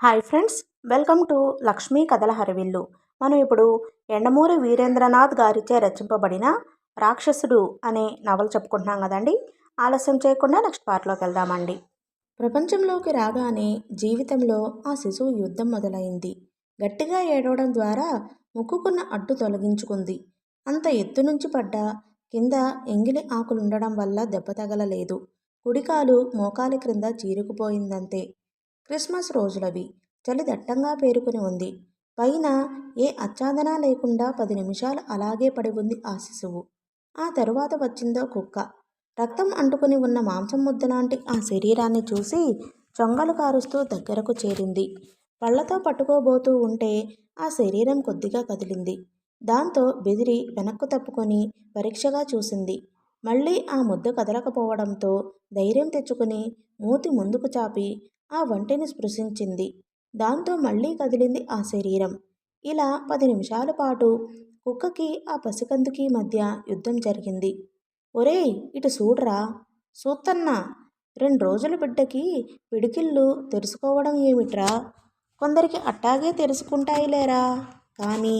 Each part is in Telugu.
Hi friends, welcome to Lakshmi కథల హరివిల్లు. మనం ఇప్పుడు యండమూరి వీరేంద్రనాథ్ గారిచే రచింపబడిన రాక్షసుడు అనే నవల చెప్పుకుంటున్నాం కదండి. ఆలస్యం చేయకుండా నెక్స్ట్ పార్ట్లోకి వెళ్దామండి. ప్రపంచంలోకి రాగానే జీవితంలో ఆ శిశువు యుద్ధం మొదలైంది. గట్టిగా ఏడవడం ద్వారా ముక్కుకున్న అడ్డు తొలగించుకుంది. అంత ఎత్తు నుంచి పడ్డ కింద ఎంగిలి ఆకులుండడం వల్ల దెబ్బ తగలలేదు. కుడికాలు మోకాలి క్రింద చీరుకుపోయిందంతే. క్రిస్మస్ రోజులవి. చలి దట్టంగా పేరుకుని ఉంది. పైన ఏ ఆచ్ఛాదనా లేకుండా 10 నిమిషాలు అలాగే పడి ఉంది ఆ శిశువు. ఆ తరువాత వచ్చిందో కుక్క. రక్తం అంటుకుని ఉన్న మాంసం ముద్దలాంటి ఆ శరీరాన్ని చూసి చొంగలు కారుస్తూ దగ్గరకు చేరింది. పళ్లతో పట్టుకోబోతూ ఉంటే ఆ శరీరం కొద్దిగా కదిలింది. దాంతో బెదిరి వెనక్కు తప్పుకొని పరీక్షగా చూసింది. మళ్ళీ ఆ ముద్ద కదలకపోవడంతో ధైర్యం తెచ్చుకుని మూతి ముందుకు చాపి ఆ వంటిని స్పృశించింది. దాంతో మళ్ళీ కదిలింది ఆ శరీరం. ఇలా 10 నిమిషాల పాటు కుక్కకి ఆ పసికందుకి మధ్య యుద్ధం జరిగింది. ఒరేయ్, ఇటు సూడ్రా, సూత్తన్నా, 2 రోజుల బిడ్డకి పిడికిళ్ళు తెరుసుకోవడం ఏమిట్రా? కొందరికి అట్టాగే తెరుసుకుంటాయిలేరా. కానీ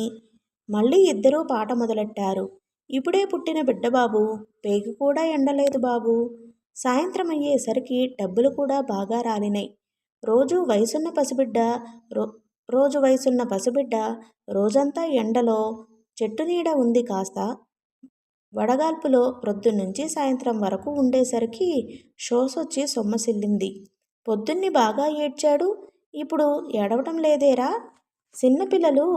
మళ్ళీ ఇద్దరూ పాట మొదలెట్టారు. ఇప్పుడే పుట్టిన బిడ్డ బాబు, పేగు కూడా ఎండలేదు బాబు. సాయంత్రం అయ్యేసరికి డబ్బులు కూడా బాగా రాలినాయి. రోజు వయసున్న పసిబిడ్డ రోజంతా ఎండలో చెట్టు నీడ ఉంది కాస్త వడగాల్పులో ప్రొద్దున్నుంచి సాయంత్రం వరకు ఉండేసరికి షోసొచ్చి సొమ్మసిల్లింది. పొద్దున్ని బాగా ఏడ్చాడు, ఇప్పుడు ఏడవటం లేదేరా? చిన్నపిల్లలు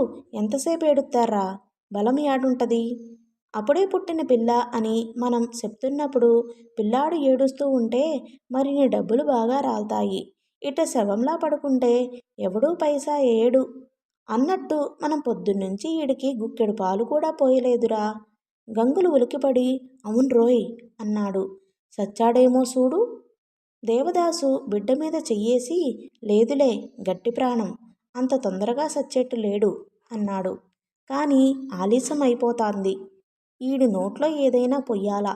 ఎంతసేపు ఏడుత్తారా? బలం యాడుంటది? అప్పుడే పుట్టిన పిల్ల అని మనం చెప్తున్నప్పుడు పిల్లాడు ఏడుస్తూ ఉంటే మరిన్ని డబ్బులు బాగా రాల్తాయి. ఇట శవంలా పడుకుంటే ఎవడూ పైసా ఏడు అన్నట్టు మనం పొద్దున్నుంచి ఈడికి గుక్కెడు పాలు కూడా పోయలేదురా. గంగులు ఉలికిపడి అవున్రోయ్ అన్నాడు. సచ్చాడేమో సూడు. దేవదాసు బిడ్డ మీద చెయ్యేసి లేదులే, గట్టి ప్రాణం, అంత తొందరగా సచ్చేట్టు లేడు అన్నాడు. కానీ ఆలస్యం అయిపోతాంది. ఈడి నోట్లో ఏదైనా పొయ్యాలా.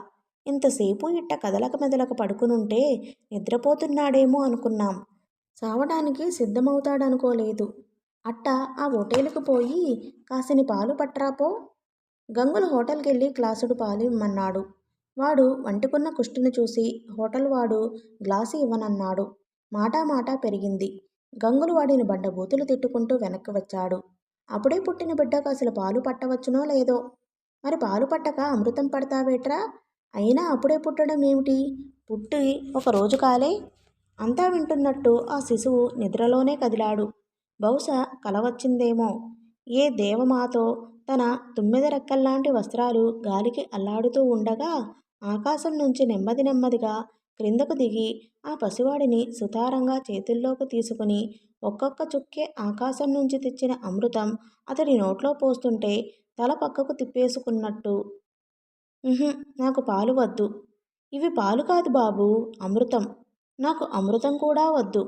ఇంతసేపు ఇట్ట కదలక మెదలక పడుకునుంటే నిద్రపోతున్నాడేమో అనుకున్నాం. చావడానికి సిద్ధమవుతాడనుకోలేదు. అట్ట ఆ హోటేలుకు పోయి కాసిని పాలు పట్రాపో. గంగులు హోటల్కెళ్ళి గ్లాసుడు పాలు ఇమ్మన్నాడు. వాడు వంటికున్న కుష్టుని చూసి హోటల్ వాడు గ్లాసు ఇవ్వనన్నాడు. మాటా పెరిగింది. గంగులు వాడిని బండబూతులు తిట్టుకుంటూ వెనక్కి వచ్చాడు. అప్పుడే పుట్టిన బిడ్డకు అసలు పాలు పట్టవచ్చునో లేదో. మరి పాలు పట్టక అమృతం పడతావేట్రా? అయినా అప్పుడే పుట్టడం ఏమిటి? పుట్టి ఒక రోజు కాలే. అంతా వింటున్నట్టు ఆ శిశువు నిద్రలోనే కదిలాడు. బహుశా కల వచ్చిందేమో. ఏ దేవమాతో తన తుమ్మెద రెక్కల్లాంటి వస్త్రాలు గాలికి అల్లాడుతూ ఉండగా ఆకాశం నుంచి నెమ్మదిగా క్రిందకు దిగి ఆ పసివాడిని సుతారంగా చేతుల్లోకి తీసుకుని ఒక్కొక్క చుక్కే ఆకాశం నుంచి తెచ్చిన అమృతం అతడి నోట్లో పోస్తుంటే తల పక్కకు తిప్పేసుకున్నట్టు, నాకు పాలు వద్దు. ఇవి పాలు కాదు బాబూ, అమృతం. నాకు అమృతం కూడా వద్దు.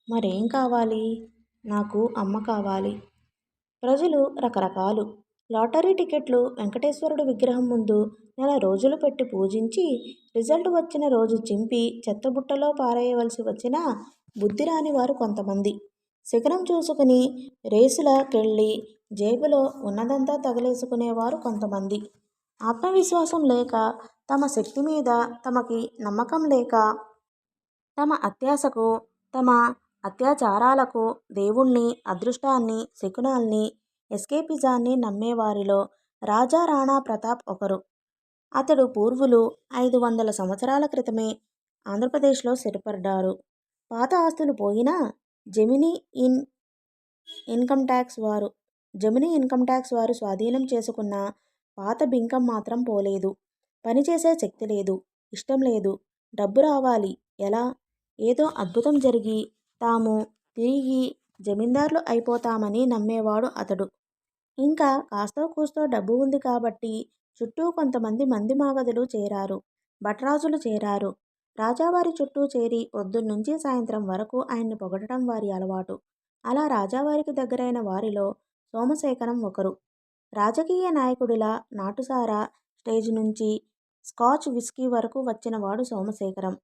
మరేం కావాలి? నాకు అమ్మ కావాలి. ప్రజలు రకరకాలు. లాటరీ టికెట్లు వెంకటేశ్వరుడు విగ్రహం ముందు నెల రోజులు పెట్టి పూజించి రిజల్ట్ వచ్చిన రోజు చింపి చెత్తబుట్టలో పారేయవలసి వచ్చిన బుద్ధిరాని వారు కొంతమంది. శకునం చూసుకుని రేసులకెళ్ళి జేబులో ఉన్నదంతా తగలేసుకునేవారు కొంతమంది. ఆత్మవిశ్వాసం లేక, తమ శక్తి మీద తమకి నమ్మకం లేక, తమ అత్యాశకు, తమ అత్యాచారాలకు దేవుణ్ణి, అదృష్టాన్ని, శకునాల్ని, ఎస్కేపిజాన్ని నమ్మేవారిలో రాజా రాణా ప్రతాప్ ఒకరు. అతడు పూర్వులు 500 సంవత్సరాల క్రితమే ఆంధ్రప్రదేశ్లో స్థిరపడ్డారు. పాత ఆస్తులు పోయినా జెమినీ ఇన్కమ్ ట్యాక్స్ వారు స్వాధీనం చేసుకున్న పాత బింకం మాత్రం పోలేదు. పనిచేసే శక్తి లేదు, ఇష్టం లేదు. డబ్బు రావాలి. ఎలా? ఏదో అద్భుతం జరిగి తాము తిరిగి జమీందార్లు అయిపోతామని నమ్మేవాడు అతడు. ఇంకా కాస్తో కూస్తో డబ్బు ఉంది కాబట్టి చుట్టూ కొంతమంది మందిమాగదులు చేరారు. భట్రాజులు చేరారు. రాజావారి చుట్టూ చేరి పొద్దున్నుంచి సాయంత్రం వరకు ఆయన్ని పొగడటం వారి అలవాటు. అలా రాజావారికి దగ్గరైన వారిలో సోమశేఖరం ఒకరు. రాజకీయ నాయకుడిలా నాటుసారా స్టేజ్ నుంచి స్కాచ్ విస్కీ వరకు వచ్చినవాడు సోమశేఖరం.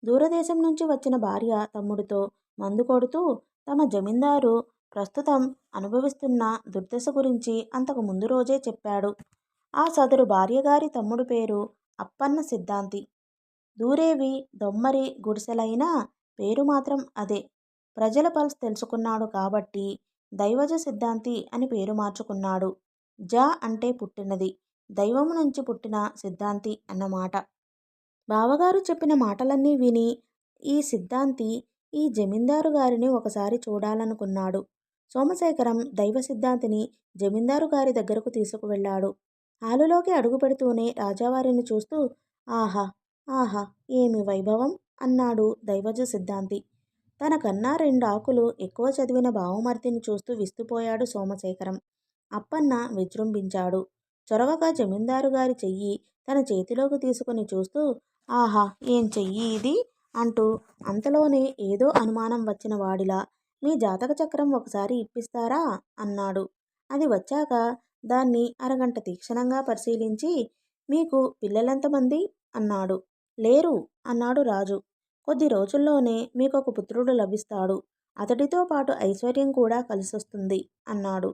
దూరదేశం నుంచి వచ్చిన భార్య తమ్ముడితో మందు కొడుతూ తమ జమీందారు ప్రస్తుతం అనుభవిస్తున్న దుర్దశ గురించి అంతకు ముందు రోజే చెప్పాడు. ఆ సదరు భార్యగారి తమ్ముడు పేరు అప్పన్న సిద్ధాంతి. దూరేవి దొమ్మరి గుడిసెలైనా పేరు మాత్రం అదే. ప్రజల పల్స్ తెలుసుకున్నాడు కాబట్టి దైవజ సిద్ధాంతి అని పేరు మార్చుకున్నాడు. జ అంటే పుట్టినది, దైవము నుంచి పుట్టిన సిద్ధాంతి అన్నమాట. బావగారు చెప్పిన మాటలన్నీ విని ఈ సిద్ధాంతి ఈ జమీందారు గారిని ఒకసారి చూడాలనుకున్నాడు. సోమశేఖరం దైవ సిద్ధాంతిని జమీందారు గారి దగ్గరకు తీసుకువెళ్ళాడు. హాలులోకి అడుగు పెడుతూనే రాజావారిని చూస్తూ ఆహా ఆహా ఏమి వైభవం అన్నాడు దైవజ సిద్ధాంతి. తనకన్నా 2 ఆకులు ఎక్కువ చదివిన బావమర్దిని చూస్తూ విస్తుపోయాడు సోమశేఖరం. అప్పన్న విజృంభించాడు. చొరవగా జమీందారు గారి చెయ్యి తన చేతిలోకి తీసుకుని చూస్తూ ఆహా ఏం చెయ్యి ఇది అంటూ అంతలోనే ఏదో అనుమానం వచ్చిన వాడిలా మీ జాతక చక్రం ఒకసారి ఇప్పిస్తారా అన్నాడు. అది వచ్చాక దాన్ని అరగంట తీక్షణంగా పరిశీలించి మీకు పిల్లలెంతమంది అన్నాడు. లేరు అన్నాడు రాజు. కొద్ది రోజుల్లోనే మీకొక పుత్రుడు లభిస్తాడు. అతడితో పాటు ఐశ్వర్యం కూడా కలిసొస్తుంది అన్నాడు.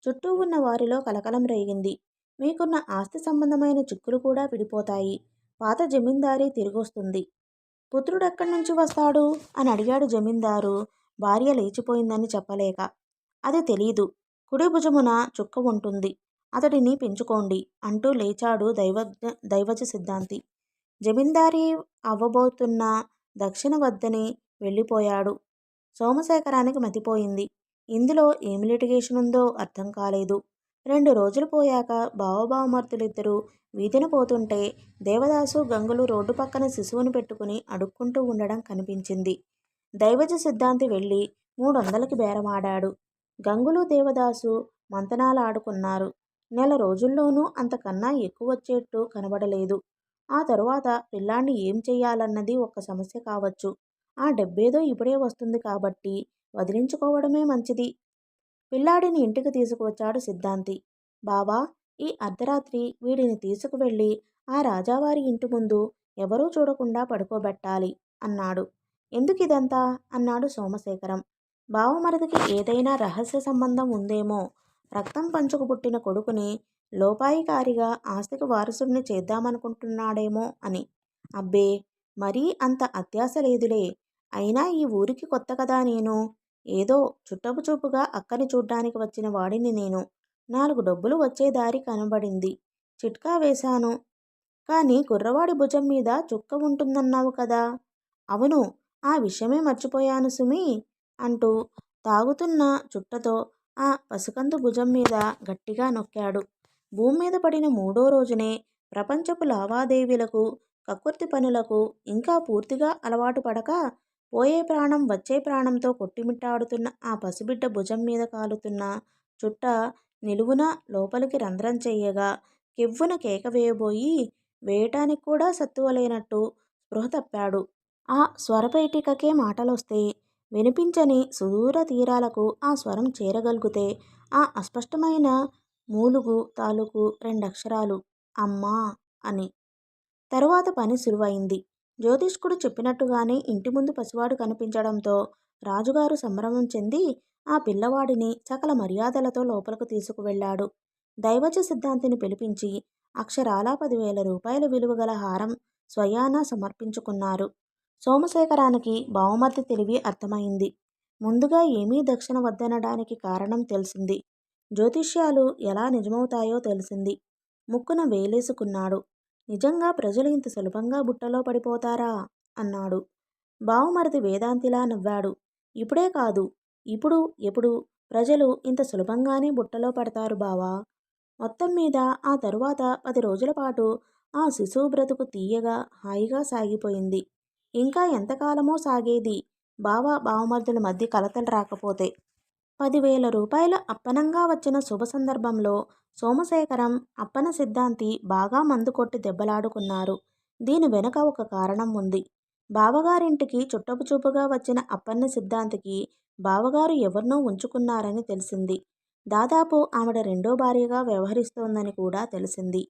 చుట్టూ ఉన్న వారిలో కలకలం రేగింది. మీకున్న ఆస్తి సంబంధమైన చిక్కులు కూడా విడిపోతాయి. పాత జమీందారీ తిరిగొస్తుంది. పుత్రుడెక్కడి నుంచి వస్తాడు అని అడిగాడు జమీందారు భార్య లేచిపోయిందని చెప్పలేక. అది తెలీదు. కుడి భుజమున చుక్క ఉంటుంది. అతడిని పెంచుకోండి అంటూ లేచాడు దైవజ సిద్ధాంతి. జమీందారీ అవ్వబోతున్న దక్షిణ వద్దని వెళ్ళిపోయాడు. సోమశేఖరానికి మతిపోయింది. ఇందులో ఏమి లిటిగేషన్ ఉందో అర్థం కాలేదు. 2 రోజులు పోయాక బావబావమర్దులిద్దరూ వీధిన పోతుంటే దేవదాసు గంగులు రోడ్డు పక్కన శిశువుని పెట్టుకుని అడుక్కుంటూ ఉండడం కనిపించింది. దైవజ సిద్ధాంతి వెళ్ళి 300కి బేరమాడాడు. గంగులు దేవదాసు మంతనాలాడుకున్నారు. నెల రోజుల్లోనూ అంతకన్నా ఎక్కువ వచ్చేట్టు కనబడలేదు. ఆ తరువాత పిల్లాన్ని ఏం చెయ్యాలన్నది ఒక సమస్య కావచ్చు. ఆ డబ్బేదో ఇప్పుడే వస్తుంది కాబట్టి వదిలించుకోవడమే మంచిది. పిల్లాడిని ఇంటికి తీసుకువచ్చాడు సిద్ధాంతి. బావా, ఈ అర్ధరాత్రి వీడిని తీసుకువెళ్ళి ఆ రాజావారి ఇంటి ముందు ఎవరూ చూడకుండా పడుకోబెట్టాలి అన్నాడు. ఎందుకిదంతా అన్నాడు సోమశేఖరం. బావమరిదికి ఏదైనా రహస్య సంబంధం ఉందేమో. రక్తం పంచుకు పుట్టిన కొడుకుని లోపాయికారిగా ఆస్తికి వారసుడిని చేద్దామనుకుంటున్నాడేమో అని. అబ్బే, మరీ అంత అత్యాశ లేదులే. అయినా ఈ ఊరికి కొత్త కదా నేను. ఏదో చుట్టపు చూపుగా అక్కని చూడ్డానికి వచ్చిన వాడిని నేను. 4 డబ్బులు వచ్చే దారి కనబడింది. చిట్కా వేశాను. కానీ కుర్రవాడి భుజం మీద చుక్క ఉంటుందన్నావు కదా. అవును, ఆ విషయమే మర్చిపోయాను సుమీ అంటూ తాగుతున్న చుట్టతో ఆ పసికందు భుజం మీద గట్టిగా నొక్కాడు. భూమి మీద పడిన 3వ రోజునే ప్రపంచపు లావాదేవీలకు, కక్కుర్తి పనులకు ఇంకా పూర్తిగా అలవాటు పడక పోయే ప్రాణం వచ్చే ప్రాణంతో కొట్టుమిట్టాడుతున్న ఆ పసిబిడ్డ భుజం మీద కాలుతున్న చుట్ట నిలువున లోపలికి రంధ్రం చెయ్యగా కెవ్వున కేక వేయబోయి వేయటానికి కూడా సత్తువలేనట్టు స్పృహ తప్పాడు. ఆ స్వరపేటికకే మాటలొస్తే వినిపించని సుదూర తీరాలకు ఆ స్వరం చేరగలిగితే ఆ అస్పష్టమైన మూలుగు తాలూకు 2 అక్షరాలు అమ్మా అని. తరువాత పని సులువైంది. జ్యోతిష్కుడు చెప్పినట్టుగానే ఇంటి ముందు పసివాడు కనిపించడంతో రాజుగారు సంభ్రమం చెంది ఆ పిల్లవాడిని సకల మర్యాదలతో లోపలకు తీసుకువెళ్ళాడు. దైవజ సిద్ధాంతిని పిలిపించి అక్షరాలా 10,000 రూపాయల విలువ గల హారం స్వయానా సమర్పించుకున్నారు. సోమశేఖరానికి బావమర్ది తెలివి అర్థమైంది. ముందుగా ఏమీ దక్షిణ వద్దనడానికి కారణం తెలిసింది. జ్యోతిష్యాలు ఎలా నిజమవుతాయో తెలిసింది. ముక్కున వేలేసుకున్నాడు. నిజంగా ప్రజలు ఇంత సులభంగా బుట్టలో పడిపోతారా అన్నాడు. బావమరిది వేదాంతిలా నవ్వాడు. ఇప్పుడే కాదు, ఇప్పుడు ఎప్పుడు ప్రజలు ఇంత సులభంగానే బుట్టలో పడతారు బావా. మొత్తం మీద ఆ తరువాత 10 రోజుల పాటు ఆ శిశువు బ్రతుకు తీయగా హాయిగా సాగిపోయింది. ఇంకా ఎంతకాలమో సాగేది బావమర్దుల మధ్య కలతలు రాకపోతే. 10,000 రూపాయల అప్పనంగా వచ్చిన శుభ సందర్భంలో సోమశేఖరం, అప్పన సిద్ధాంతి బాగా మందు కొట్టి దెబ్బలాడుకున్నారు. దీని వెనుక ఒక కారణం ఉంది. బావగారింటికి చుట్టపు చూపుగా వచ్చిన అప్పన్న సిద్ధాంతికి బావగారు ఎవరినో ఉంచుకున్నారని తెలిసింది. దాదాపు ఆవిడ 2వ భార్యగా వ్యవహరిస్తోందని కూడా తెలిసింది.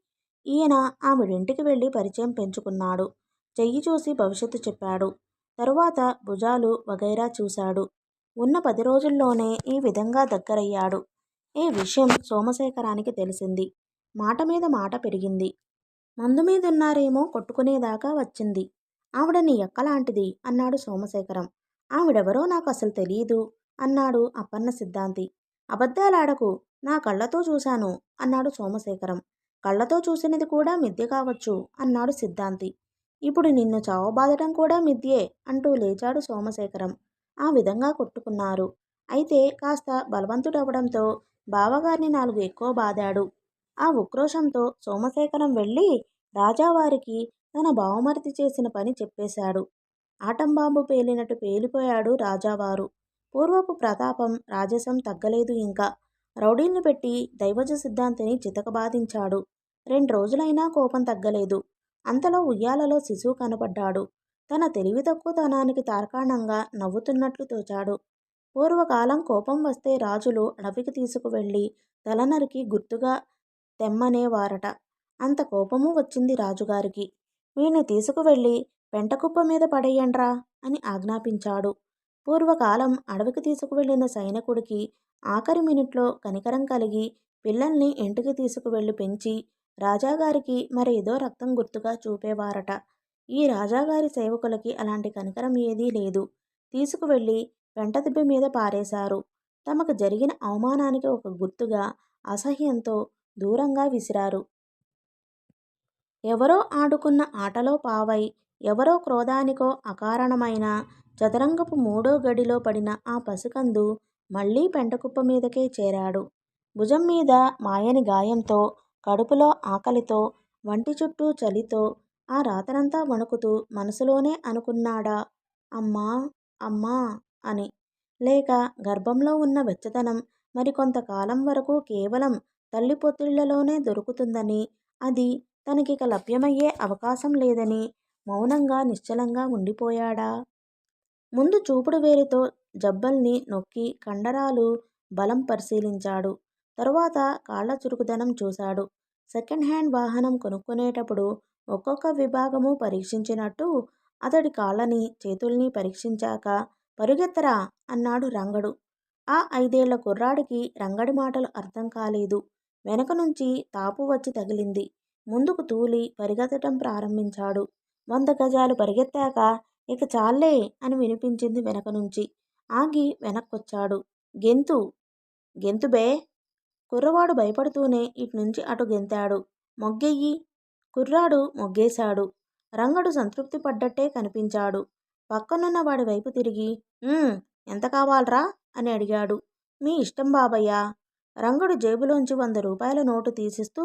ఈయన ఆవిడింటికి వెళ్ళి పరిచయం పెంచుకున్నాడు. చెయ్యి చూసి భవిష్యత్తు చెప్పాడు. తరువాత భుజాలు వగైరా చూశాడు. ఉన్న 10 రోజుల్లోనే ఈ విధంగా దగ్గరయ్యాడు. ఈ విషయం సోమశేఖరానికి తెలిసింది. మాట మీద మాట పెరిగింది. మందు మీదున్నారేమో కొట్టుకునేదాకా వచ్చింది. ఆవిడ నీ ఎక్కలాంటిది అన్నాడు సోమశేఖరం. ఆవిడెవరో నాకు అసలు తెలీదు అన్నాడు అప్పన్న సిద్ధాంతి. అబద్ధాలాడకు, నా కళ్ళతో చూశాను అన్నాడు సోమశేఖరం. కళ్ళతో చూసినది కూడా మిథ్య కావచ్చు అన్నాడు సిద్ధాంతి. ఇప్పుడు నిన్ను చావబాదటం కూడా మిథ్యే అంటూ లేచాడు సోమశేఖరం. ఆ విధంగా కొట్టుకున్నారు. అయితే కాస్త బలవంతుడవడంతో బావగారిని 4 ఎక్కువ బాదాడు. ఆ ఉక్రోషంతో సోమశేఖరం వెళ్ళి రాజావారికి తన బావమరిది చేసిన పని చెప్పేశాడు. ఆటంబాంబు పేలినట్టు పేలిపోయాడు రాజావారు. పూర్వపు ప్రతాపం రాజసం తగ్గలేదు ఇంకా. రౌడీల్ని పెట్టి దైవజ సిద్ధాంతిని చితకబాదించాడు. 2 రోజులైనా కోపం తగ్గలేదు. అంతలో ఉయ్యాలలో శిశువు కనపడ్డాడు. తన తెలివి తక్కువతనానికి తార్కాణంగా నవ్వుతున్నట్లు తోచాడు. పూర్వకాలం కోపం వస్తే రాజులు అడవికి తీసుకువెళ్ళి తలనరికి గుర్తుగా తెమ్మనేవారట. అంత కోపము వచ్చింది రాజుగారికి. వీణ్ణి తీసుకువెళ్ళి పెంటకుప్ప మీద పడేయండ్రా అని ఆజ్ఞాపించాడు. పూర్వకాలం అడవికి తీసుకువెళ్ళిన సైనికుడికి ఆఖరి మినిట్లో కనికరం కలిగి పిల్లల్ని ఇంటికి తీసుకువెళ్ళి పెంచి రాజాగారికి మరేదో రక్తం గుర్తుగా చూపేవారట. ఈ రాజాగారి సేవకులకి అలాంటి కనికరం ఏదీ లేదు. తీసుకువెళ్ళి పెంటదిబ్బ మీద పారేశారు. తమకు జరిగిన అవమానానికి ఒక గుర్తుగా అసహ్యంతో దూరంగా విసిరారు. ఎవరో ఆడుకున్న ఆటలో పావై ఎవరో క్రోధానికో అకారణమైన చదరంగపు 3వ గడిలో పడిన ఆ పసికందు మళ్లీ పెంటకుప్ప మీదకే చేరాడు. భుజం మీద మాయని గాయంతో, కడుపులో ఆకలితో, వంటి చుట్టూ చలితో ఆ రాత్రంతా వణుకుతూ మనసులోనే అనుకున్నాడా అమ్మా అమ్మా అని. లేక గర్భంలో ఉన్న వెచ్చదనం మరికొంతకాలం వరకు కేవలం తల్లి పొత్తిళ్లలోనే దొరుకుతుందని, అది తనకిక లభ్యమయ్యే అవకాశం లేదని మౌనంగా నిశ్చలంగా ఉండిపోయాడా? ముందు చూపుడు వేలితో జబ్బల్ని నొక్కి కండరాలు బలం పరిశీలించాడు. తరువాత కాళ్ల చురుకుదనం చూశాడు. సెకండ్ హ్యాండ్ వాహనం కొనుక్కునేటప్పుడు ఒక్కొక్క విభాగము పరీక్షించినట్టు అతడి కాళ్ళని చేతుల్ని పరీక్షించాక పరుగెత్తరా అన్నాడు రంగడు. ఆ 5 ఏళ్ల కుర్రాడికి రంగడి మాటలు అర్థం కాలేదు. వెనక నుంచి తాపు వచ్చి తగిలింది. ముందుకు తూలి పరిగెత్తటం ప్రారంభించాడు. 100 గజాలు పరిగెత్తాక ఇక చాల్లే అని వినిపించింది వెనక నుంచి. ఆగి వెనక్కొచ్చాడు. గెంతు గెంతు బే. కుర్రవాడు భయపడుతూనే ఇట్నుంచి అటు గెంతాడు. మొగ్గెయ్యి. కుర్రాడు మొగ్గేశాడు. రంగడు సంతృప్తి పడ్డట్టే కనిపించాడు. పక్కనున్న వాడి వైపు తిరిగి ఎంత కావాల్రా అని అడిగాడు. మీ ఇష్టం బాబయ్యా. రంగడు జేబులోంచి 100 రూపాయల నోటు తీసిస్తూ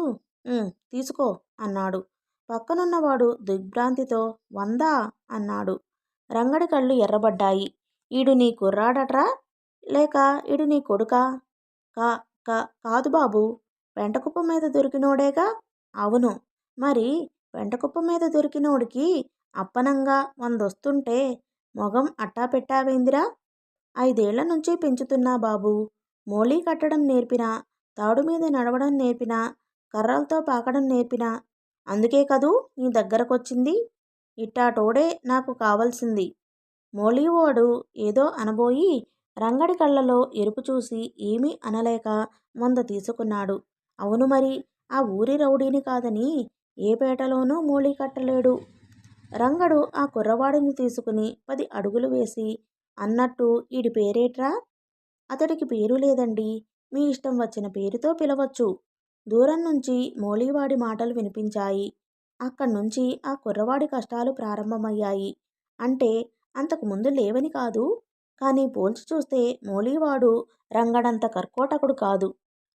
తీసుకో అన్నాడు. పక్కనున్నవాడు దిగ్భ్రాంతితో 100 అన్నాడు. రంగడి కళ్ళు ఎర్రబడ్డాయి. ఈడు నీ కుర్రాడట్రా లేక ఈడు నీ కొడుకా? కా కాదు బాబు, పెంటకుప్ప మీద దొరికినోడేగా. అవును, మరి పెంటకుప్ప మీద దొరికినోడికి అప్పనంగా 100 వస్తుంటే మొగం అట్టా పెట్టావేందిరా? 5 ఏళ్ల నుంచి పెంచుతున్నా బాబు. మోళీ కట్టడం నేర్పినా, తాడు మీద నడవడం నేర్పినా, కర్రలతో పాకడం నేర్పినా. అందుకే కదూ నీ దగ్గరకొచ్చింది. ఇట్టాటోడే నాకు కావలసింది. మోళీవాడు ఏదో అనబోయి రంగడి కళ్ళలో ఎరుపు చూసి ఏమీ అనలేక 100 తీసుకున్నాడు. అవును మరి, ఆ ఊరి రౌడీని కాదని ఏ పేటలోనూ మోళీ కట్టలేడు. రంగడు ఆ కుర్రవాడిని తీసుకుని 10 అడుగులు వేసి అన్నట్టు ఈడి పేరేట్రా? అతడికి పేరు లేదండి, మీ ఇష్టం వచ్చిన పేరుతో పిలవచ్చు. దూరం నుంచి మోళీవాడి మాటలు వినిపించాయి. అక్కడ్నుంచి ఆ కుర్రవాడి కష్టాలు ప్రారంభమయ్యాయి. అంటే అంతకుముందు లేవని కాదు, కానీ పోల్చి చూస్తే మోళీవాడు రంగడంత కర్కోటకుడు కాదు.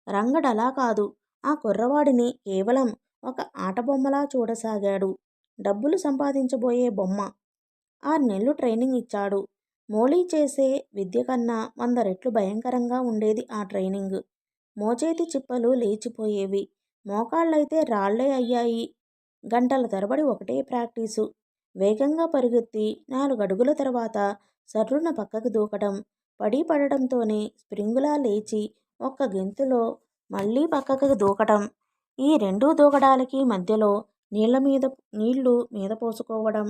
రంగడలా కాదు, ఆ కుర్రవాడిని కేవలం ఒక ఆటబొమ్మలా చూడసాగాడు. డబ్బులు సంపాదించబోయే బొమ్మ. 6 నెలలు ట్రైనింగ్ ఇచ్చాడు. మోళీ చేసే విద్య కన్నా 100 రెట్లు భయంకరంగా ఉండేది ఆ ట్రైనింగ్. మోచేతి చిప్పలు లేచిపోయేవి. మోకాళ్ళైతే రాళ్లే అయ్యాయి. గంటల తరబడి ఒకటే ప్రాక్టీసు. వేగంగా పరుగెత్తి 4 అడుగుల తర్వాత సర్రున పక్కకి దూకటం, పడడంతోనే స్ప్రింగులా లేచి ఒక్క గెంతులో మళ్లీ పక్కకి దూకటం. ఈ 2 దూకడాలకి మధ్యలో నీళ్లు మీద పోసుకోవడం.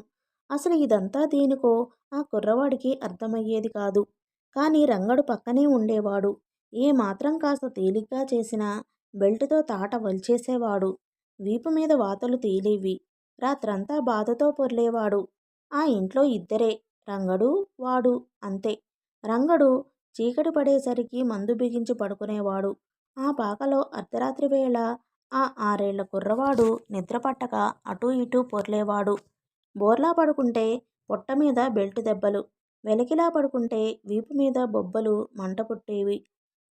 అసలు ఇదంతా దేనికో ఆ కుర్రవాడికి అర్థమయ్యేది కాదు. కానీ రంగడు పక్కనే ఉండేవాడు. ఏ మాత్రం కాస్త తేలిగ్గా చేసినా బెల్టుతో తాట వలిచేసేవాడు. వీపు మీద వాతలు తేలేవి. రాత్రంతా బాధతో పొర్లేవాడు. ఆ ఇంట్లో ఇద్దరే, రంగడు, వాడు, అంతే. రంగడు చీకటి పడేసరికి మందు బిగించి పడుకునేవాడు. ఆ పాకలో అర్ధరాత్రి వేళ ఆ 6 ఏళ్ల కుర్రవాడు నిద్రపట్టక అటూ ఇటూ పొర్లేవాడు. బోర్లా పడుకుంటే పొట్టమీద బెల్టు దెబ్బలు, వెలికిలా పడుకుంటే వీపు మీద బొబ్బలు మంట పుట్టేవి.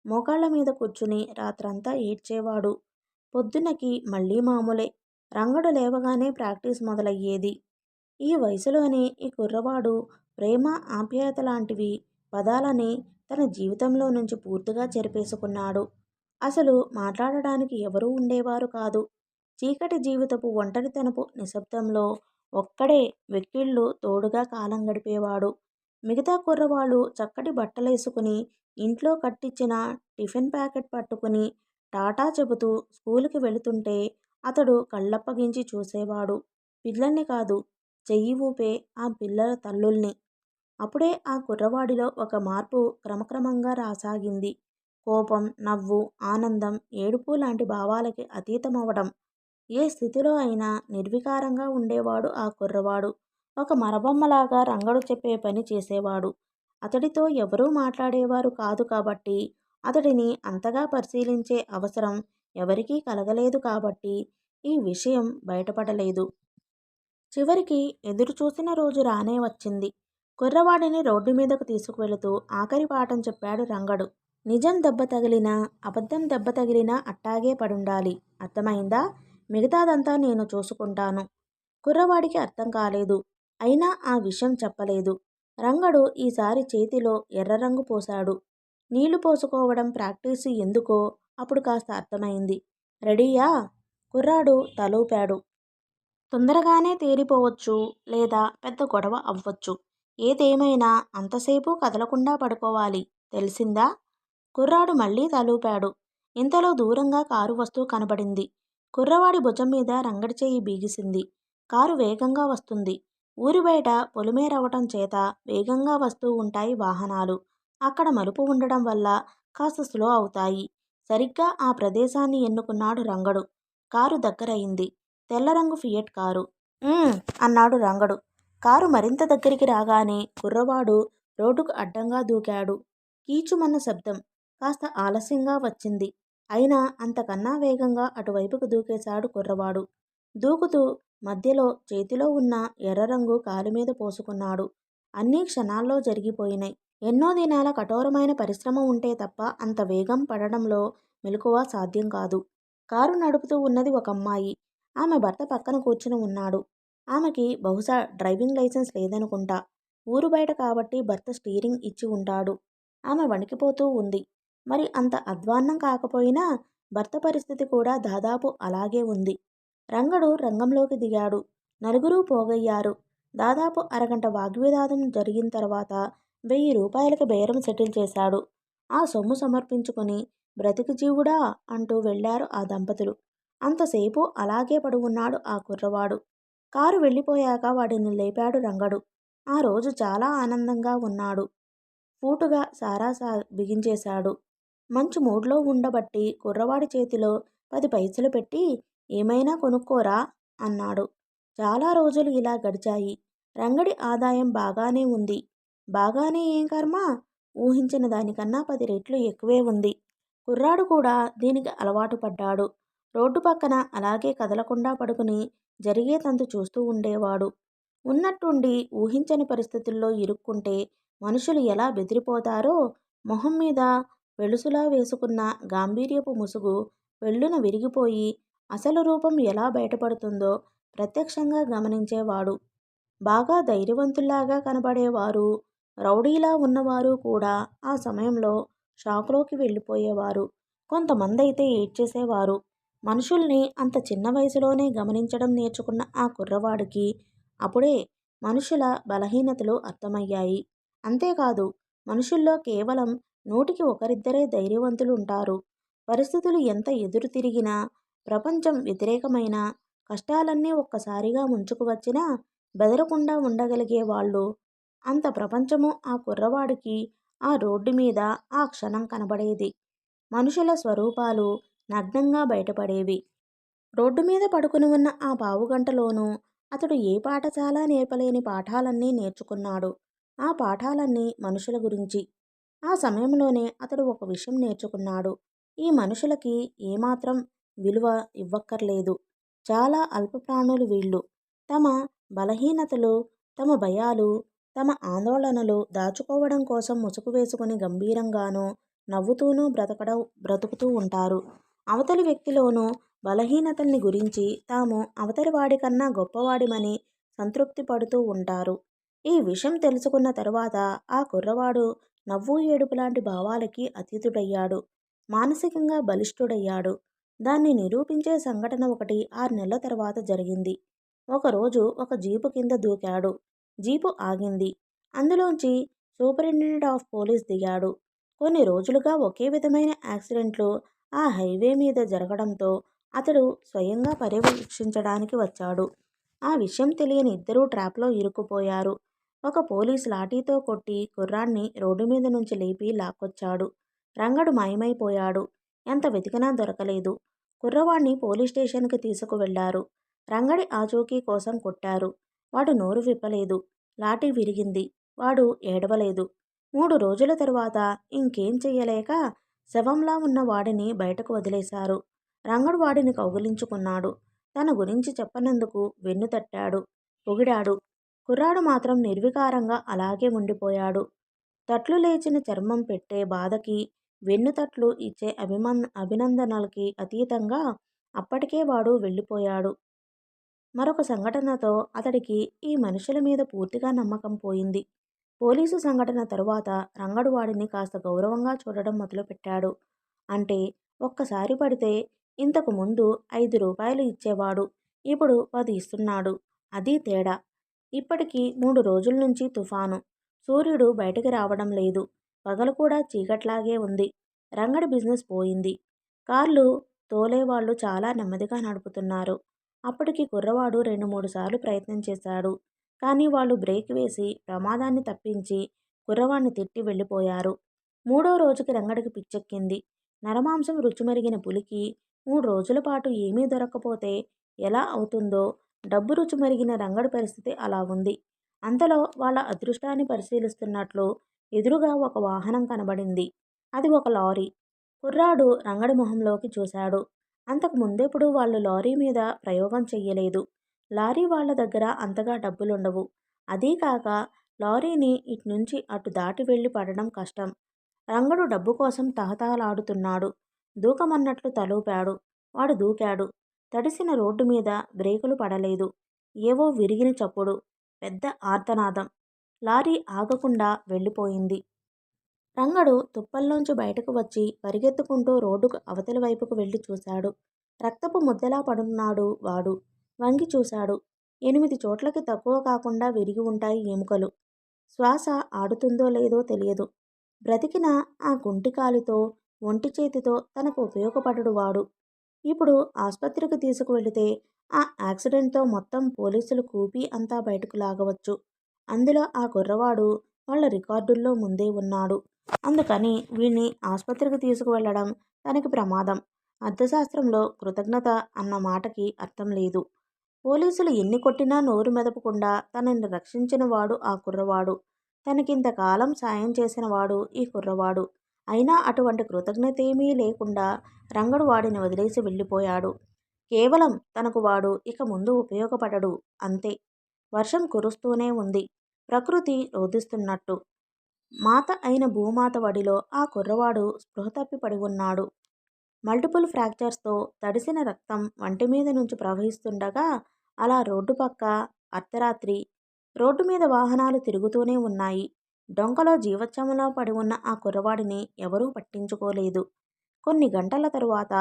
మోకాళ్ళ మీద కూర్చుని రాత్రంతా ఏడ్చేవాడు. పొద్దున్నకి మళ్ళీ మామూలే. రంగడు లేవగానే ప్రాక్టీస్ మొదలయ్యేది. ఈ వయసులోనే ఈ కుర్రవాడు ప్రేమ, ఆప్యాయతలాంటివి పదాలని తన జీవితంలో నుంచి పూర్తిగా చెరిపేసుకున్నాడు. అసలు మాట్లాడడానికి ఎవరూ ఉండేవారు కాదు. చీకటి జీవితపు ఒంటరితనపు నిశ్శబ్దంలో ఒక్కడే వెక్కిళ్ళు తోడుగా కాలం గడిపేవాడు. మిగతా కుర్రవాళ్ళు చక్కటి బట్టలేసుకుని, ఇంట్లో కట్టించిన టిఫిన్ ప్యాకెట్ పట్టుకుని టాటా చెబుతూ స్కూలుకి వెళుతుంటే అతడు కళ్ళప్పగించి చూసేవాడు. పిల్లల్ని కాదు, చెయ్యి ఊపే ఆ పిల్లల తల్లుల్ని. అప్పుడే ఆ కుర్రవాడిలో ఒక మార్పు క్రమక్రమంగా రాసాగింది. కోపం, నవ్వు, ఆనందం, ఏడుపు లాంటి భావాలకి అతీతమవడం. ఏ స్థితిలో అయినా నిర్వికారంగా ఉండేవాడు ఆ కుర్రవాడు. ఒక మరబొమ్మలాగా రంగడు చెప్పే పని చేసేవాడు. అతడితో ఎవరూ మాట్లాడేవారు కాదు కాబట్టి, అతడిని అంతగా పరిశీలించే అవసరం ఎవరికీ కలగలేదు కాబట్టి ఈ విషయం బయటపడలేదు. చివరికి ఎదురుచూసిన రోజు రానే వచ్చింది. కుర్రవాడిని రోడ్డు మీదకు తీసుకువెళుతూ ఆఖరి పాఠం చెప్పాడు రంగడు. నిజం దెబ్బ తగిలినా, అబద్ధం దెబ్బ తగిలినా అట్టాగే పడుండాలి. అర్థమైందా? మిగతాదంతా నేను చూసుకుంటాను. కుర్రవాడికి అర్థం కాలేదు. అయినా ఆ విషయం చెప్పలేదు. రంగడు ఈసారి చేతిలో ఎర్రరంగు పోశాడు. నీళ్లు పోసుకోవడం ప్రాక్టీసు ఎందుకో అప్పుడు కాస్త అర్థమైంది. రెడీయా? కుర్రాడు తలూపాడు. తొందరగానే తేరిపోవచ్చు, లేదా పెద్ద గొడవ అవ్వచ్చు. ఏదేమైనా అంతసేపు కదలకుండా పడుకోవాలి. తెలిసిందా? కుర్రాడు మళ్ళీ తలూపాడు. ఇంతలో దూరంగా కారు వస్తూ కనబడింది. కుర్రవాడి భుజం మీద రంగడి చేయి బీగిసింది. కారు వేగంగా వస్తుంది. ఊరి బయట పొలిమేరవటం చేత వేగంగా వస్తూ ఉంటాయి వాహనాలు. అక్కడ మలుపు ఉండడం వల్ల కాస్త స్లో అవుతాయి. సరిగ్గా ఆ ప్రదేశాన్ని ఎన్నుకున్నాడు రంగడు. కారు దగ్గరయింది. తెల్లరంగు ఫియట్ కారు. అన్నాడు రంగడు. కారు మరింత దగ్గరికి రాగానే కుర్రవాడు రోడ్డుకు అడ్డంగా దూకాడు. కీచుమన్న శబ్దం కాస్త ఆలస్యంగా వచ్చింది. అయినా అంతకన్నా వేగంగా అటువైపుకు దూకేశాడు కుర్రవాడు. దూకుతూ మధ్యలో చేతిలో ఉన్న ఎర్రరంగు కాలుమీద పోసుకున్నాడు. అన్నీ క్షణాల్లో జరిగిపోయినాయి. ఎన్నో దినాల కఠోరమైన పరిశ్రమ ఉంటే తప్ప అంత వేగం పడడంలో మెలకువ సాధ్యం కాదు. కారు నడుపుతూ ఉన్నది ఒక అమ్మాయి. ఆమె భర్త పక్కన కూర్చుని ఉన్నాడు. ఆమెకి బహుశా డ్రైవింగ్ లైసెన్స్ లేదనుకుంటా. ఊరు బయట కాబట్టి భర్త స్టీరింగ్ ఇచ్చి ఉంటాడు. ఆమె వణికిపోతూ ఉంది. మరి అంత అధ్వాన్నం కాకపోయినా భర్త పరిస్థితి కూడా దాదాపు అలాగే ఉంది. రంగడు రంగంలోకి దిగాడు. నలుగురూ పోగయ్యారు. దాదాపు అరగంట వాగ్వివాదం జరిగిన తర్వాత 1000 రూపాయలకి బేరం సెటిల్ చేశాడు. ఆ సొమ్ము సమర్పించుకుని బ్రతికి జీవుడా అంటూ వెళ్లారు ఆ దంపతులు. అంతసేపు అలాగే పడి ఉన్నాడు ఆ కుర్రవాడు. కారు వెళ్ళిపోయాక వాడిని లేపాడు రంగడు. ఆ రోజు చాలా ఆనందంగా ఉన్నాడు. ఫూటుగా సారా బిగించేశాడు. మంచి మూడ్లో ఉండబట్టి కుర్రవాడి చేతిలో 10 పైసలు పెట్టి ఏమైనా కొనుక్కోరా అన్నాడు. చాలా రోజులు ఇలా గడిచాయి. రంగడి ఆదాయం బాగానే ఉంది. బాగానే ఏం కర్మ, ఊహించిన దానికన్నా 10 రెట్లు ఎక్కువే ఉంది. కుర్రాడు కూడా దీనికి అలవాటు పడ్డాడు. రోడ్డు పక్కన అలాగే కదలకుండా పడుకుని జరిగే తంతు చూస్తూ ఉండేవాడు. ఉన్నట్టుండి ఊహించని పరిస్థితుల్లో ఇరుక్కుంటే మనుషులు ఎలా బెదిరిపోతారో, మొహం మీద వెలుసులా వేసుకున్న గాంభీర్యపు ముసుగు పెళ్ళున విరిగిపోయి అసలు రూపం ఎలా బయటపడుతుందో ప్రత్యక్షంగా గమనించేవాడు. బాగా ధైర్యవంతుల్లాగా కనబడేవారు, రౌడీలా ఉన్నవారు కూడా ఆ సమయంలో షాకులోకి వెళ్ళిపోయేవారు. కొంతమందైతే ఏడ్చేసేవారు. మనుషుల్ని అంత చిన్న వయసులోనే గమనించడం నేర్చుకున్న ఆ కుర్రవాడికి అప్పుడే మనుషుల బలహీనతలు అర్థమయ్యాయి. అంతేకాదు, మనుషుల్లో కేవలం 100కి 1 ధైర్యవంతులు ఉంటారు. పరిస్థితులు ఎంత ఎదురు తిరిగినా, ప్రపంచం వ్యతిరేకమైనా, కష్టాలన్నీ ఒక్కసారిగా ముంచుకు వచ్చినా బెదరకుండా ఉండగలిగే వాళ్ళు. అంత ప్రపంచము ఆ కుర్రవాడికి ఆ రోడ్డు మీద ఆ క్షణం కనబడేది. మనుషుల స్వరూపాలు నగ్నంగా బయటపడేవి. రోడ్డు మీద పడుకుని ఉన్న ఆ పావుగంటలోనూ అతడు ఏ పాఠశాల నేర్పలేని పాఠాలన్నీ నేర్చుకున్నాడు. ఆ పాఠాలన్నీ మనుషుల గురించి. ఆ సమయంలోనే అతడు ఒక విషయం నేర్చుకున్నాడు. ఈ మనుషులకి ఏమాత్రం విలువ ఇవ్వక్కర్లేదు. చాలా అల్ప ప్రాణులు వీళ్ళు. తమ బలహీనతలు, తమ భయాలు, తమ ఆందోళనలు దాచుకోవడం కోసం ముసుగు వేసుకుని గంభీరంగానూ నవ్వుతూనూ బ్రతుకుతూ ఉంటారు. అవతలి వ్యక్తిలోనూ బలహీనతల్ని గురించి తాము అవతలి వాడికన్నా గొప్పవాడిమని సంతృప్తి పడుతూ ఉంటారు. ఈ విషయం తెలుసుకున్న తరువాత ఆ కుర్రవాడు నవ్వు ఏడుపు లాంటి భావాలకి అతీతుడయ్యాడు. మానసికంగా బలిష్ఠుడయ్యాడు. దాన్ని నిరూపించే సంఘటన ఒకటి 6 నెలల తర్వాత జరిగింది. ఒకరోజు ఒక జీపు కింద దూకాడు. జీపు ఆగింది. అందులోంచి సూపరింటెండెంట్ ఆఫ్ పోలీస్ దిగాడు. కొన్ని రోజులుగా ఒకే విధమైన యాక్సిడెంట్లు ఆ హైవే మీద జరగడంతో అతడు స్వయంగా పర్యవేక్షించడానికి వచ్చాడు. ఆ విషయం తెలియని ఇద్దరూ ట్రాప్లో ఇరుక్కుపోయారు. ఒక పోలీస్ లాఠీతో కొట్టి కుర్రాన్ని రోడ్డు మీద నుంచి లేపి లాక్కొచ్చాడు. రంగడు మాయమైపోయాడు. ఎంత వెతికినా దొరకలేదు. కుర్రవాణ్ణి పోలీస్ స్టేషన్కి తీసుకువెళ్లారు. రంగడి ఆచూకీ కోసం కొట్టారు. వాడు నోరు విప్పలేదు. లాఠీ విరిగింది. వాడు ఏడవలేదు. 3 రోజుల తరువాత ఇంకేం చెయ్యలేక శవంలా ఉన్న వాడిని బయటకు వదిలేశారు. రంగడు వాడిని కౌగిలించుకున్నాడు. తన గురించి చెప్పనందుకు వెన్ను తట్టాడు. పొగిడాడు. కుర్రాడు మాత్రం నిర్వికారంగా అలాగే ఉండిపోయాడు. తట్లు లేచిన చర్మం పెట్టే బాధకి, వెన్నుతట్లు ఇచ్చే అభినందనలకి అతీతంగా అప్పటికే వాడు వెళ్ళిపోయాడు. మరొక సంఘటనతో అతడికి ఈ మనుషుల మీద పూర్తిగా నమ్మకం పోయింది. పోలీసు సంఘటన తరువాత రంగడు వాడిని కాస్త గౌరవంగా చూడడం మొదలుపెట్టాడు. అంటే ఒక్కసారి పడితే ఇంతకు ముందు 5 రూపాయలు ఇచ్చేవాడు. ఇప్పుడు 10 ఇస్తున్నాడు. అదీ తేడా. ఇప్పటికి 3 రోజుల నుంచి తుఫాను. సూర్యుడు బయటికి రావడం లేదు. పగలు కూడా చీకట్లాగే ఉంది. రంగడి బిజినెస్ పోయింది. కార్లు తోలేవాళ్ళు చాలా నెమ్మదిగా నడుపుతున్నారు. అప్పటికి కుర్రవాడు 2-3 సార్లు ప్రయత్నం చేశాడు. కానీ వాళ్ళు బ్రేక్ వేసి ప్రమాదాన్ని తప్పించి కుర్రవాణ్ణి తిట్టి వెళ్ళిపోయారు. 3వ రోజుకి రంగడికి పిచ్చెక్కింది. నరమాంసం రుచిమరిగిన పులికి 3 రోజుల పాటు ఏమీ దొరక్కపోతే ఎలా అవుతుందో డబ్బు రుచి మరిగిన రంగడి పరిస్థితి అలా ఉంది. అంతలో వాళ్ళ అదృష్టాన్ని పరిశీలిస్తున్నట్లు ఎదురుగా ఒక వాహనం కనబడింది. అది ఒక లారీ. కుర్రాడు రంగడి మొహంలోకి చూశాడు. అంతకు ముందెప్పుడు వాళ్ళు లారీ మీద ప్రయోగం చెయ్యలేదు. లారీ వాళ్ళ దగ్గర అంతగా డబ్బులుండవు. అదీకాక లారీని ఇట్నుంచి అటు దాటి వెళ్ళి పడడం కష్టం. రంగడు డబ్బు కోసం తహతహలాడుతున్నాడు. దూకమన్నట్లు తలూపాడు. వాడు దూకాడు. తడిసిన రోడ్డు మీద బ్రేకులు పడలేదు. ఏవో విరిగిన చప్పుడు. పెద్ద ఆర్తనాదం. లారీ ఆగకుండా వెళ్ళిపోయింది. రంగడు తుప్పల్లోంచి బయటకు వచ్చి పరిగెత్తుకుంటూ రోడ్డుకు అవతలి వైపుకు వెళ్ళి చూశాడు. రక్తపు ముద్దలా పడున్నాడు వాడు. వంగి చూశాడు. 8 చోట్లకి తక్కువ కాకుండా విరిగి ఉంటాయి ఎముకలు. శ్వాస ఆడుతుందో లేదో తెలియదు. బ్రతికిన ఆ కుంటికాలితో, ఒంటి చేతితో తనకు ఉపయోగపడడు వాడు. ఇప్పుడు ఆస్పత్రికి తీసుకువెళితే ఆ యాక్సిడెంట్తో మొత్తం పోలీసులు కూపీ అంతా బయటకు లాగవచ్చు. అందులో ఆ కుర్రవాడు వాళ్ళ రికార్డుల్లో ముందే ఉన్నాడు. అందుకని వీణ్ణి ఆస్పత్రికి తీసుకువెళ్ళడం తనకి ప్రమాదం. అర్థశాస్త్రంలో కృతజ్ఞత అన్న మాటకి అర్థం లేదు. పోలీసులు ఎన్ని కొట్టినా నోరు మెదపకుండా తనని రక్షించిన వాడు ఆ కుర్రవాడు. తనకింతకాలం సాయం చేసినవాడు ఈ కుర్రవాడు. అయినా అటువంటి కృతజ్ఞతేమీ లేకుండా రంగడు వాడిని వదిలేసి వెళ్ళిపోయాడు. కేవలం తనకు వాడు ఇక ముందు ఉపయోగపడడు అంతే. వర్షం కురుస్తూనే ఉంది. ప్రకృతి రోదిస్తున్నట్టు. మాత అయిన భూమాత వడిలో ఆ కుర్రవాడు స్పృహ తప్పి పడి ఉన్నాడు. మల్టిపుల్ ఫ్రాక్చర్స్తో తడిసిన రక్తం వంటిమీద నుంచి ప్రవహిస్తుండగా అలా రోడ్డు పక్క అర్ధరాత్రి. రోడ్డు మీద వాహనాలు తిరుగుతూనే ఉన్నాయి. డొంకలో జీవచ్ఛవంలా పడి ఉన్న ఆ కుర్రవాడిని ఎవరూ పట్టించుకోలేదు. కొన్ని గంటల తరువాత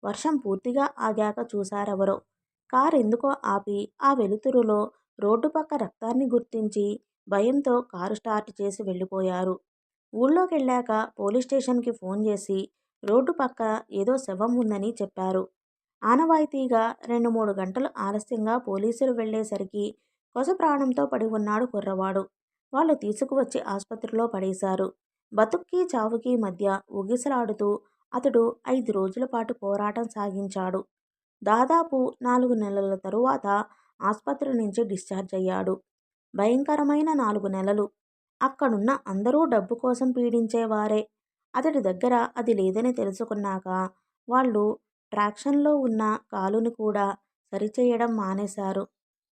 వర్షం పూర్తిగా ఆగాక చూశారెవరో. కారెందుకో ఆపి ఆ వెలుతురులో రోడ్డు పక్క రక్తాన్ని గుర్తించి భయంతో కారు స్టార్ట్ చేసి వెళ్ళిపోయారు. ఊళ్ళోకెళ్ళాక పోలీస్ స్టేషన్కి ఫోన్ చేసి రోడ్డు పక్క ఏదో శవం ఉందని చెప్పారు. ఆనవాయితీగా 2-3 గంటలు ఆలస్యంగా పోలీసులు వెళ్ళేసరికి కొస ప్రాణంతో పడి ఉన్నాడు కుర్రవాడు. వాళ్ళు తీసుకువచ్చి ఆస్పత్రిలో పడేశారు. బతుక్కి చావుకి మధ్య ఊగిసలాడుతూ అతడు 5 రోజుల పాటు పోరాటం సాగించాడు. దాదాపు 4 నెలల తరువాత ఆస్పత్రి నుంచి డిశ్చార్జ్ అయ్యాడు. భయంకరమైన 4 నెలలు. అక్కడున్న అందరూ డబ్బు కోసం పీడించేవారే. అతడి దగ్గర అది లేదని తెలుసుకున్నాక వాళ్ళు ట్రాక్షన్లో ఉన్న కాలుని కూడా సరిచేయడం మానేశారు.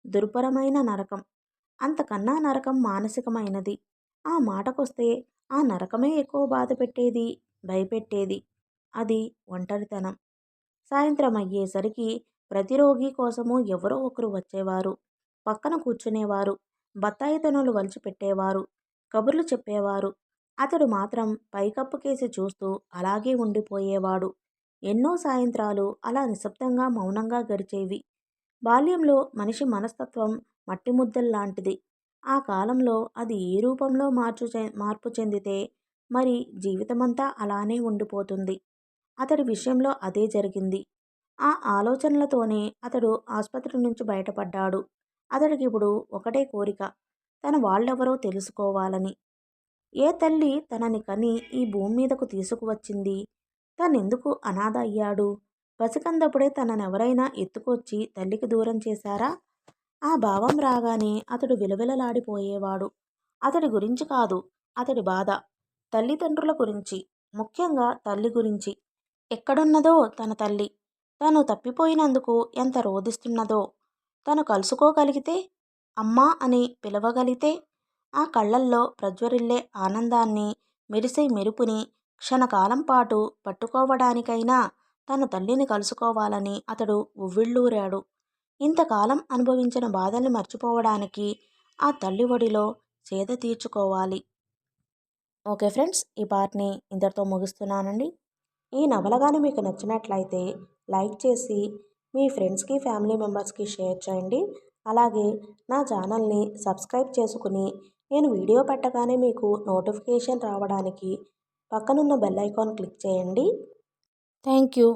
దుర్భరమైన నరకం. అంతకన్నా నరకం మానసికమైనది. ఆ మాటకొస్తే ఆ నరకమే ఎక్కువ బాధ పెట్టేది, భయపెట్టేది. అది ఒంటరితనం. సాయంత్రం అయ్యేసరికి ప్రతి రోగి కోసమూ ఎవరో ఒకరు వచ్చేవారు. పక్కన కూర్చునేవారు. బత్తాయి తొనలు వలిచి పెట్టేవారు. కబుర్లు చెప్పేవారు. అతడు మాత్రం పైకప్పుకేసి చూస్తూ అలాగే ఉండిపోయేవాడు. ఎన్నో సాయంత్రాలు అలా నిశ్శబ్దంగా మౌనంగా గడిచేవి. బాల్యంలో మనిషి మనస్తత్వం మట్టిముద్దల్లాంటిది. ఆ కాలంలో అది ఏ రూపంలో మార్పు చెందితే మరి జీవితమంతా అలానే ఉండిపోతుంది. అతడి విషయంలో అదే జరిగింది. ఆ ఆలోచనలతోనే అతడు ఆస్పత్రి నుంచి బయటపడ్డాడు. అతడికిప్పుడు ఒకటే కోరిక, తన వాళ్ళెవరో తెలుసుకోవాలని. ఏ తల్లి తనని కని ఈ భూమి మీదకు తీసుకువచ్చింది? తనెందుకు అనాథ అయ్యాడు? పసికందప్పుడే తననెవరైనా ఎత్తుకొచ్చి తల్లికి దూరం చేశారా? ఆ భావం రాగానే అతడు విలవిలలాడిపోయేవాడు. అతడి గురించి కాదు, అతడి బాధ. తల్లిదండ్రుల గురించి. ముఖ్యంగా తల్లి గురించి. ఎక్కడున్నదో తన తల్లి? తను తప్పిపోయినందుకు ఎంత రోదిస్తున్నదో? తను కలుసుకోగలిగితే, అమ్మా అని పిలవగలిగితే, ఆ కళ్ళల్లో ప్రజ్వరిల్లే ఆనందాన్ని, మెరిసే మెరుపుని క్షణకాలం పాటు పట్టుకోవడానికైనా తన తల్లిని కలుసుకోవాలని అతడు ఉవ్విళ్ళూరాడు. ఇంతకాలం అనుభవించిన బాధల్ని మర్చిపోవడానికి ఆ తల్లి ఒడిలో సేద తీర్చుకోవాలి. ఓకే ఫ్రెండ్స్, ఈ పార్ట్ని ఇంతటితో ముగిస్తున్నానండి. ఈ నవల కానీ మీకు నచ్చినట్లయితే లైక్ చేసి మీ ఫ్రెండ్స్కి, ఫ్యామిలీ మెంబర్స్కి షేర్ చేయండి. అలాగే నా ఛానల్ని సబ్స్క్రైబ్ చేసుకుని నేను వీడియో పెట్టగానే మీకు నోటిఫికేషన్ రావడానికి పక్కనున్న బెల్ ఐకాన్ క్లిక్ చేయండి. Thank you.